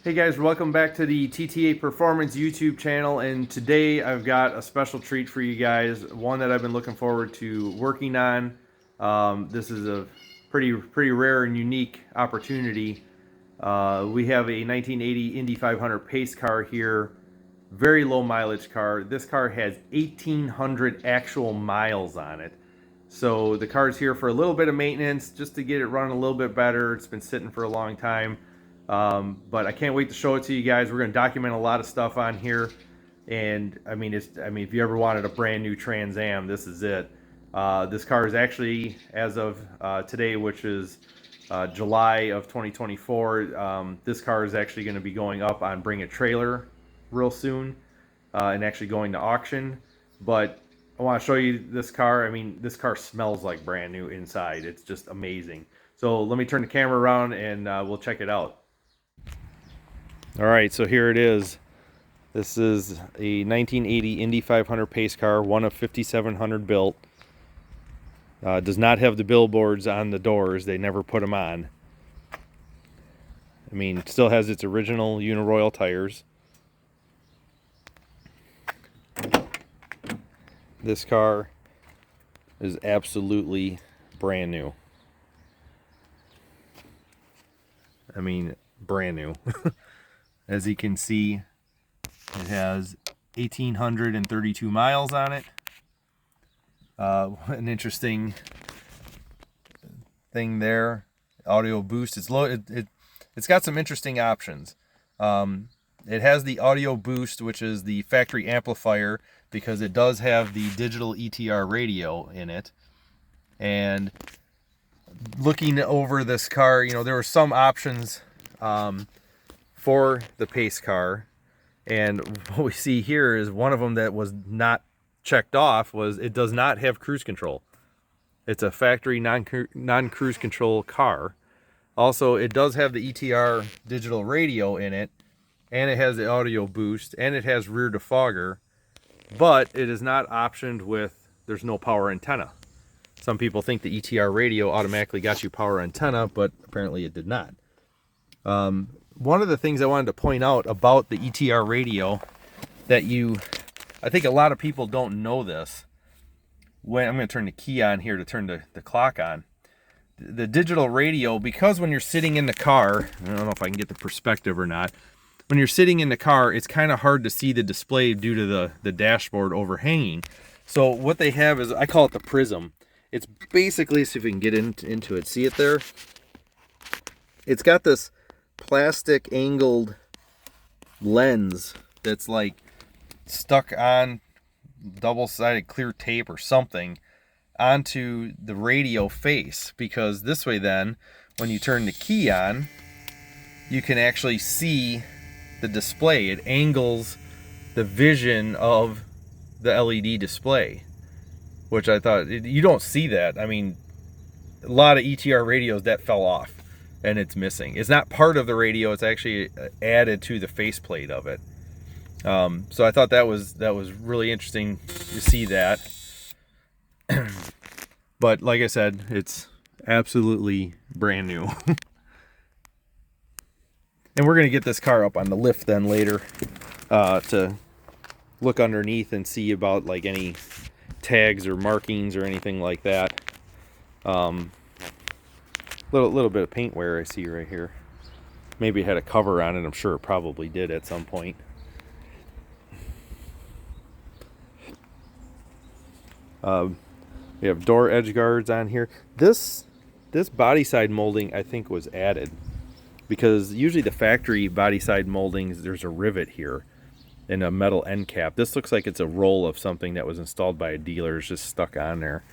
Hey guys, welcome back to the TTA Performance YouTube channel, and today I've got a special treat for you guys, one that I've been looking forward to working on. This is a pretty rare and unique opportunity. We have a 1980 Indy 500 pace car here, very low mileage car. This car has 1,800 actual miles on it. So the car's here for a little bit of maintenance, just to get it running a little bit better. It's been sitting for a long time. But I can't wait to show it to you guys. We're going to document a lot of stuff on here, and I mean, if you ever wanted a brand new Trans Am, this is it. This car is actually, as of today, which is July of 2024, this car is actually going to be going up on Bring a Trailer real soon, and actually going to auction. But I want to show you this car. I mean, this car smells like brand new inside. It's just amazing. So let me turn the camera around and we'll check it out. All right, so here it is. This is a 1980 Indy 500 pace car, one of 5,700 built. Does not have the billboards on the doors. They never put them on. I mean, still has its original Uniroyal tires. This car is absolutely brand new. I mean, brand new. As you can see, it has 1,832 miles on it. An interesting thing there, audio boost. It's low. It's got some interesting options. It has the audio boost, which is the factory amplifier, because it does have the digital ETR radio in it. And looking over this car, you know, there were some options for the pace car, and what we see here is one of them that was not checked off was it does not have cruise control. It's a factory non-cruise control car. Also, it does have the ETR digital radio in it, and it has the audio boost, and it has rear defogger, but it is not optioned with, there's no power antenna. Some people think the ETR radio automatically got you power antenna, but apparently it did not. One of the things I wanted to point out about the ETR radio that I think a lot of people don't know this. When I'm going to turn the key on here to turn the clock on. The digital radio, because when you're sitting in the car, I don't know if I can get the perspective or not. When you're sitting in the car, it's kind of hard to see the display due to the dashboard overhanging. So what they have is, I call it the prism. It's basically, see if we can get into it. See it there? It's got this plastic angled lens that's like stuck on double-sided clear tape or something onto the radio face, because this way then when you turn the key on, you can actually see the display. It angles the vision of the LED display, which I thought, you don't see that. I mean, a lot of ETR radios that fell off and it's missing. It's not part of the radio, it's actually added to the faceplate of it. So I thought that was really interesting to see that. But like I said, it's absolutely brand new. And we're going to get this car up on the lift then later to look underneath and see about like any tags or markings or anything like that. Little bit of paint wear I see right here. Maybe it had a cover on it. I'm sure it probably did at some point. We have door edge guards on here. This body side molding I think was added, because usually the factory body side moldings, there's a rivet here and a metal end cap. This looks like it's a roll of something that was installed by a dealer. It's just stuck on there.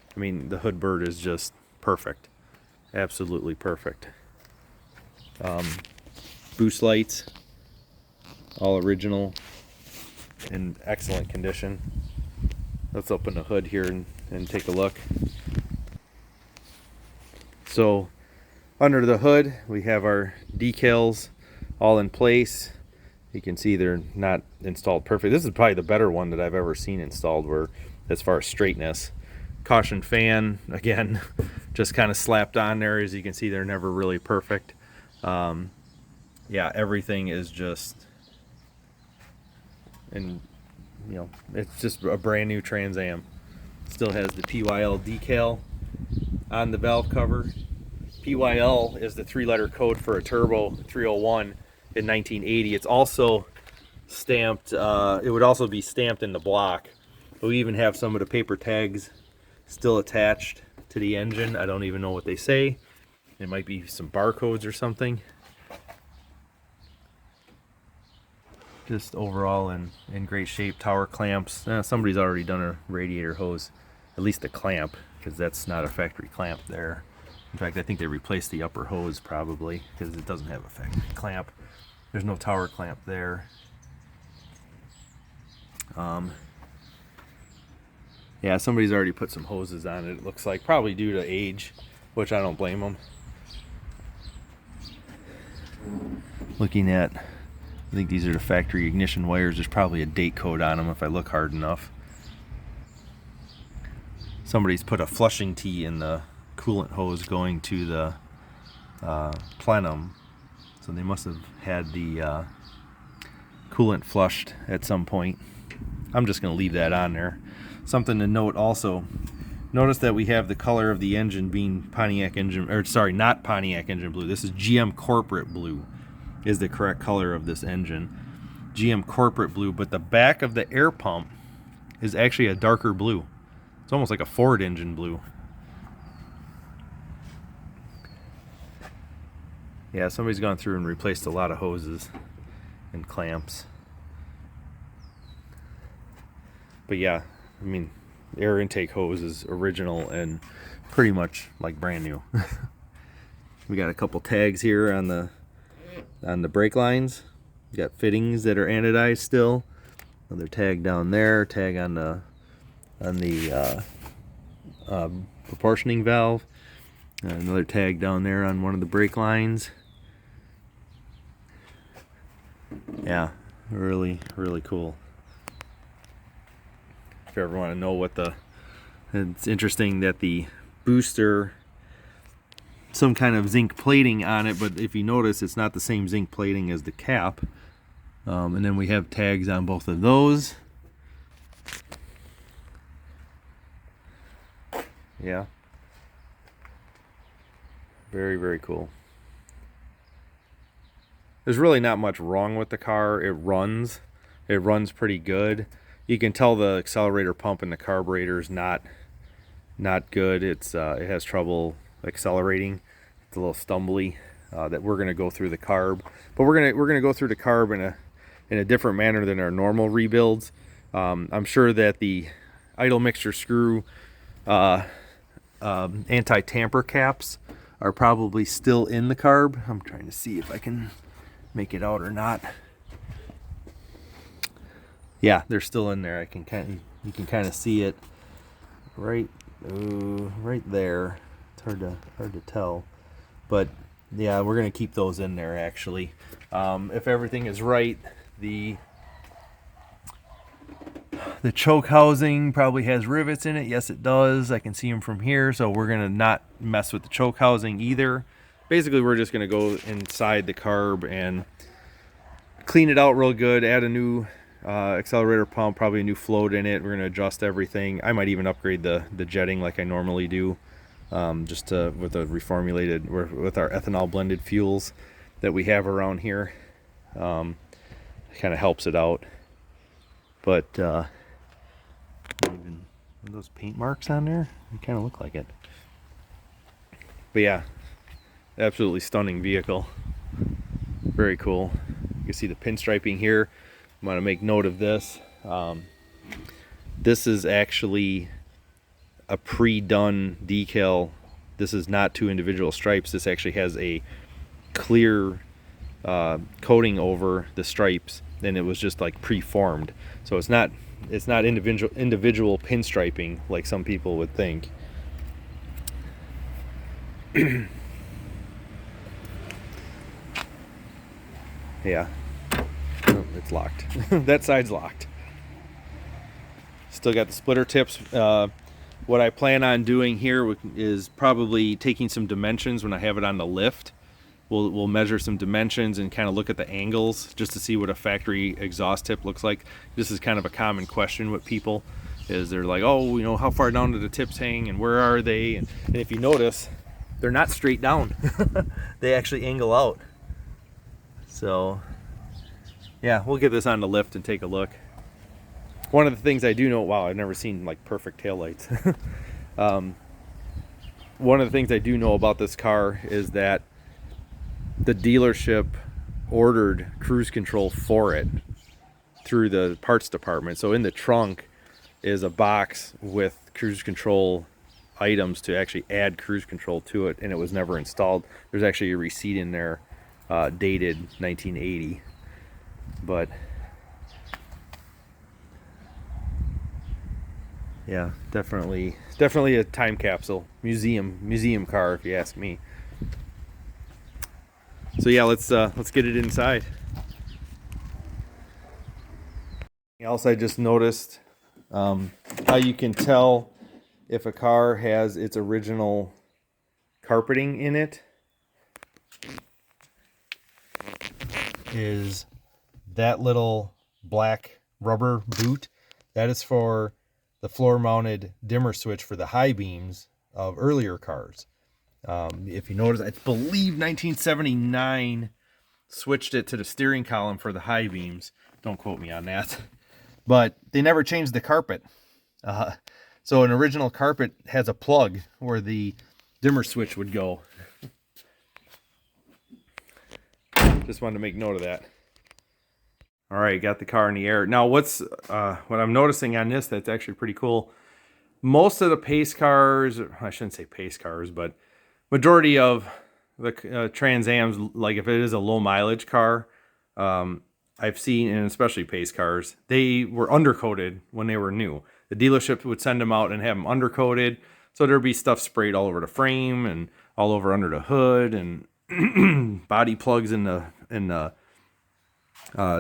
I mean, the hood bird is just perfect. Absolutely perfect. Boost lights, all original, in excellent condition. Let's open the hood here and take a look. So under the hood we have our decals all in place. You can see they're not installed perfect. This is probably the better one that I've ever seen installed, where as far as straightness. Caution fan, again, just kind of slapped on there. As you can see, they're never really perfect. Yeah, everything is just, and you know, it's just a brand new Trans Am. Still has the PYL decal on the valve cover. PYL is the 3-letter code for a turbo 301 in 1980. It's also stamped, it would also be stamped in the block. But we even have some of the paper tags still attached to the engine. I don't even know what they say. It might be some barcodes or something. Just overall in great shape. Tower clamps. Somebody's already done a radiator hose, at least the clamp, because that's not a factory clamp there. In fact, I think they replaced the upper hose probably because it doesn't have a factory clamp. There's no tower clamp there. Yeah, somebody's already put some hoses on it, it looks like, probably due to age, which I don't blame them. Looking at, I think these are the factory ignition wires. There's probably a date code on them if I look hard enough. Somebody's put a flushing tee in the coolant hose going to the plenum, so they must have had the coolant flushed at some point. I'm just going to leave that on there. Something to note also, notice that we have the color of the engine being Pontiac engine, or sorry, not Pontiac engine blue. This is GM corporate blue is the correct color of this engine. GM corporate blue, but the back of the air pump is actually a darker blue. It's almost like a Ford engine blue. Yeah, somebody's gone through and replaced a lot of hoses and clamps. But yeah, I mean, air intake hose is original and pretty much like brand new. We got a couple tags here on the brake lines. We got fittings that are anodized still. Another tag down there. Tag on the proportioning valve. Another tag down there on one of the brake lines. Yeah, really, really cool. If you ever want to know what it's interesting that the booster, some kind of zinc plating on it, but if you notice, it's not the same zinc plating as the cap. And then we have tags on both of those. Yeah. Very, very cool. There's really not much wrong with the car. It runs pretty good. You can tell the accelerator pump in the carburetor is not good. It has trouble accelerating. It's a little stumbly. That we're going to go through the carb, but we're going to go through the carb in a different manner than our normal rebuilds. I'm sure that the idle mixture screw anti-tamper caps are probably still in the carb. I'm trying to see if I can make it out or not. Yeah, they're still in there. You can kind of see it right there. It's hard to tell, but yeah, we're gonna keep those in there actually. If everything is right, the choke housing probably has rivets in it. Yes, it does. I can see them from here, so we're gonna not mess with the choke housing either. Basically, we're just gonna go inside the carb and clean it out real good, add a new accelerator pump, probably a new float in it. We're going to adjust everything. I might even upgrade the jetting like I normally do, just with a reformulated, with our ethanol blended fuels that we have around here. It kind of helps it out. But even those paint marks on there, they kind of look like it. But yeah, absolutely stunning vehicle. Very cool. You can see the pinstriping here. I'm going to make note of this. This is actually a pre-done decal. This is not two individual stripes. This actually has a clear coating over the stripes, and it was just like pre-formed. So it's not individual pinstriping like some people would think. Yeah. Oh, it's locked. That side's locked. Still got the splitter tips. What I plan on doing here is probably taking some dimensions when I have it on the lift. We'll measure some dimensions and kind of look at the angles just to see what a factory exhaust tip looks like. This is kind of a common question with people, is they're like, oh, you know, how far down do the tips hang and where are they? And if you notice, they're not straight down. They actually angle out. So yeah, we'll get this on the lift and take a look. One of the things I do know, wow, I've never seen like perfect taillights. One of the things I do know about this car is that the dealership ordered cruise control for it through the parts department. So in the trunk is a box with cruise control items to actually add cruise control to it, and it was never installed. There's actually a receipt in there dated 1980. But yeah, definitely a time capsule, museum car if you ask me. So yeah, let's get it inside. Something else I just noticed, how you can tell if a car has its original carpeting in it is that little black rubber boot. That is for the floor mounted dimmer switch for the high beams of earlier cars. If you notice, I believe 1979 switched it to the steering column for the high beams. Don't quote me on that. But they never changed the carpet. So an original carpet has a plug where the dimmer switch would go. Just wanted to make note of that. All right, got the car in the air. Now what I'm noticing on this that's actually pretty cool, most of the pace cars, I shouldn't say pace cars, but majority of the Trans Ams, like if it is a low mileage car, I've seen, and especially pace cars, they were undercoated when they were new. The dealership would send them out and have them undercoated, so there'd be stuff sprayed all over the frame and all over under the hood and body plugs in the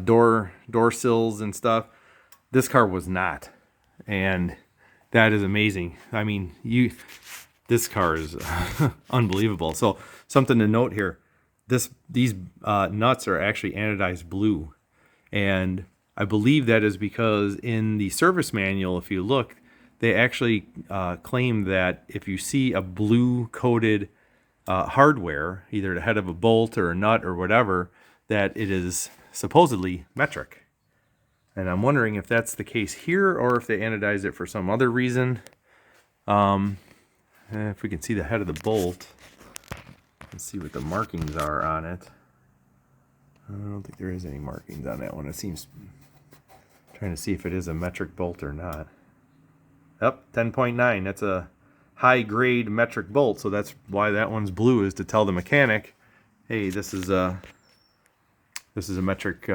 door sills and stuff. This car was not, and that is amazing. I mean, this car is unbelievable. So something to note here: these nuts are actually anodized blue, and I believe that is because in the service manual, if you look, they actually claim that if you see a blue coated hardware, either the head of a bolt or a nut or whatever, that it is supposedly metric. And I'm wondering if that's the case here or if they anodized it for some other reason. If we can see the head of the bolt, let's see what the markings are on it. I don't think there is any markings on that one. It seems, trying to see if it is a metric bolt or not. Yep, 10.9. That's a high grade metric bolt, so that's why that one's blue, is to tell the mechanic, hey, this is metric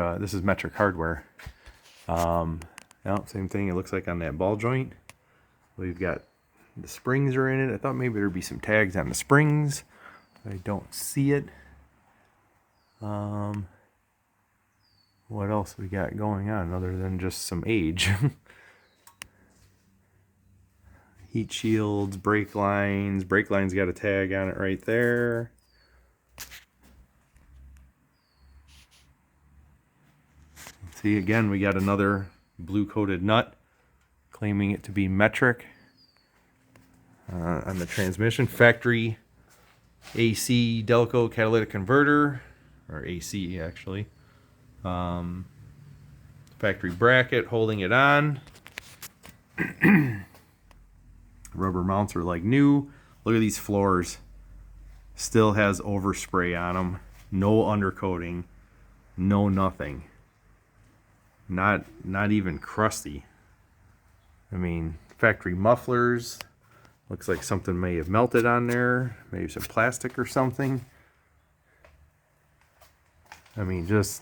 hardware. Yeah, same thing it looks like on that ball joint. We've got the springs are in it. I thought maybe there'd be some tags on the springs. I don't see it. What else we got going on other than just some age? Heat shields, brake lines. Brake lines got a tag on it right there. See, again, we got another blue coated nut claiming it to be metric on the transmission. Factory AC Delco catalytic converter, or AC actually. Factory bracket holding it on. Rubber mounts are like new. Look at these floors. Still has overspray on them. No undercoating. No nothing. Not even crusty. I mean, factory mufflers. Looks like something may have melted on there. Maybe some plastic or something. I mean, just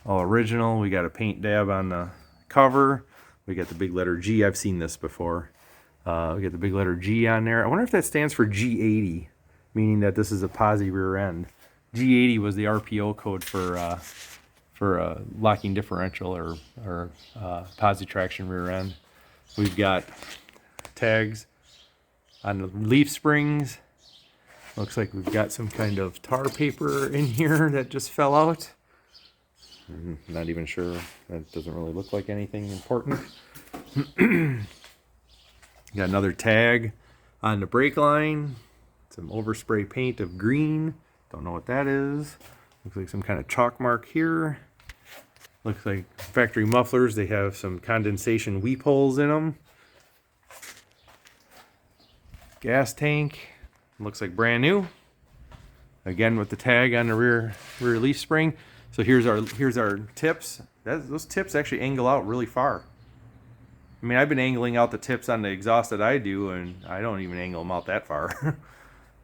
all original. We got a paint dab on the cover. We got the big letter G. I've seen this before. We got the big letter G on there. I wonder if that stands for G80, meaning that this is a posi rear end. G80 was the RPO code for locking differential or posi traction rear end. We've got tags on the leaf springs. Looks like we've got some kind of tar paper in here that just fell out. Not even sure. That doesn't really look like anything important. Got another tag on the brake line. Some overspray paint of green. Don't know what that is. Looks like some kind of chalk mark here. Looks like factory mufflers. They have some condensation weep holes in them. Gas tank. Looks like brand new. Again with the tag on the rear leaf spring. So here's our tips. Those tips actually angle out really far. I mean, I've been angling out the tips on the exhaust that I do, and I don't even angle them out that far.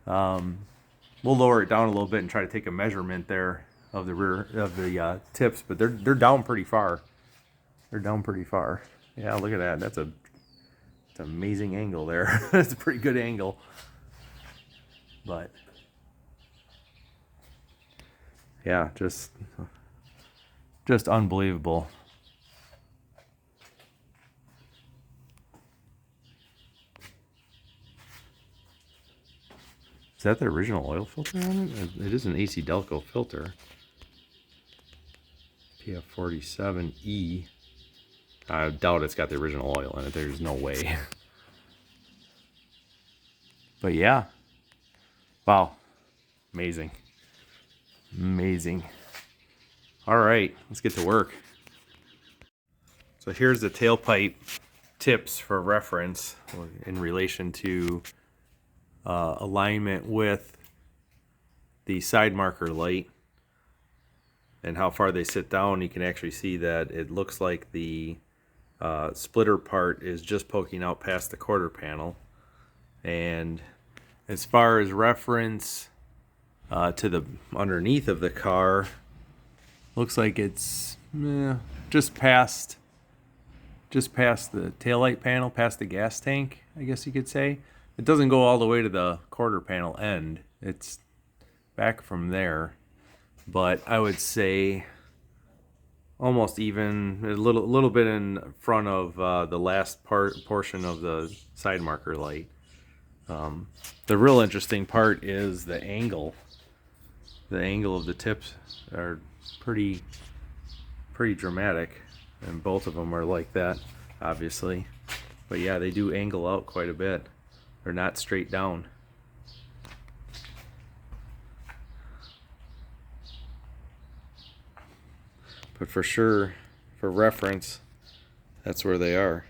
We'll lower it down a little bit and try to take a measurement there of the rear of the tips, but they're down pretty far. They're down pretty far. Yeah, look at that. That's an amazing angle there. That's a pretty good angle. But yeah, just unbelievable. Is that the original oil filter on it? It is an AC Delco filter. PF47E. I doubt it's got the original oil in it. There's no way. But yeah. Wow. Amazing. Amazing. All right, let's get to work. So here's the tailpipe tips for reference in relation to alignment with the side marker light and how far they sit down. You can actually see that it looks like the splitter part is just poking out past the quarter panel. And as far as reference to the underneath of the car, looks like it's just past the taillight panel, past the gas tank, I guess you could say. It doesn't go all the way to the quarter panel end. It's back from there. But I would say almost even a little bit in front of the last portion of the side marker light. The real interesting part is the angle. The angle of the tips are pretty dramatic, and both of them are like that, obviously. But yeah, they do angle out quite a bit. They're not straight down. But for sure, for reference, that's where they are.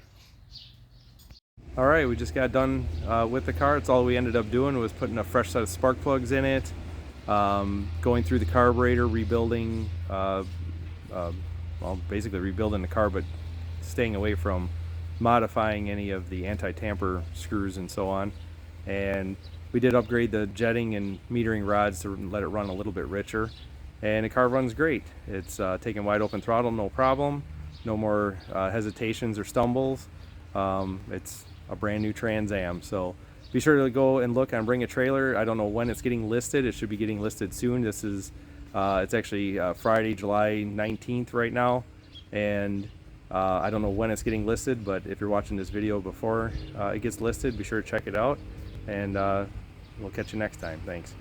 All right, we just got done with the car. It's all we ended up doing was putting a fresh set of spark plugs in it, going through the carburetor, rebuilding, well, basically rebuilding the car, but staying away from modifying any of the anti-tamper screws and so on. And we did upgrade the jetting and metering rods to let it run a little bit richer, and the car runs great. It's taking wide open throttle, no problem. No more hesitations or stumbles. It's a brand new Trans Am, so be sure to go and look on Bring a Trailer. I don't know when it's getting listed. It should be getting listed soon. This is it's actually Friday, July 19th right now, and I don't know when it's getting listed, but if you're watching this video before it gets listed, be sure to check it out, and we'll catch you next time. Thanks.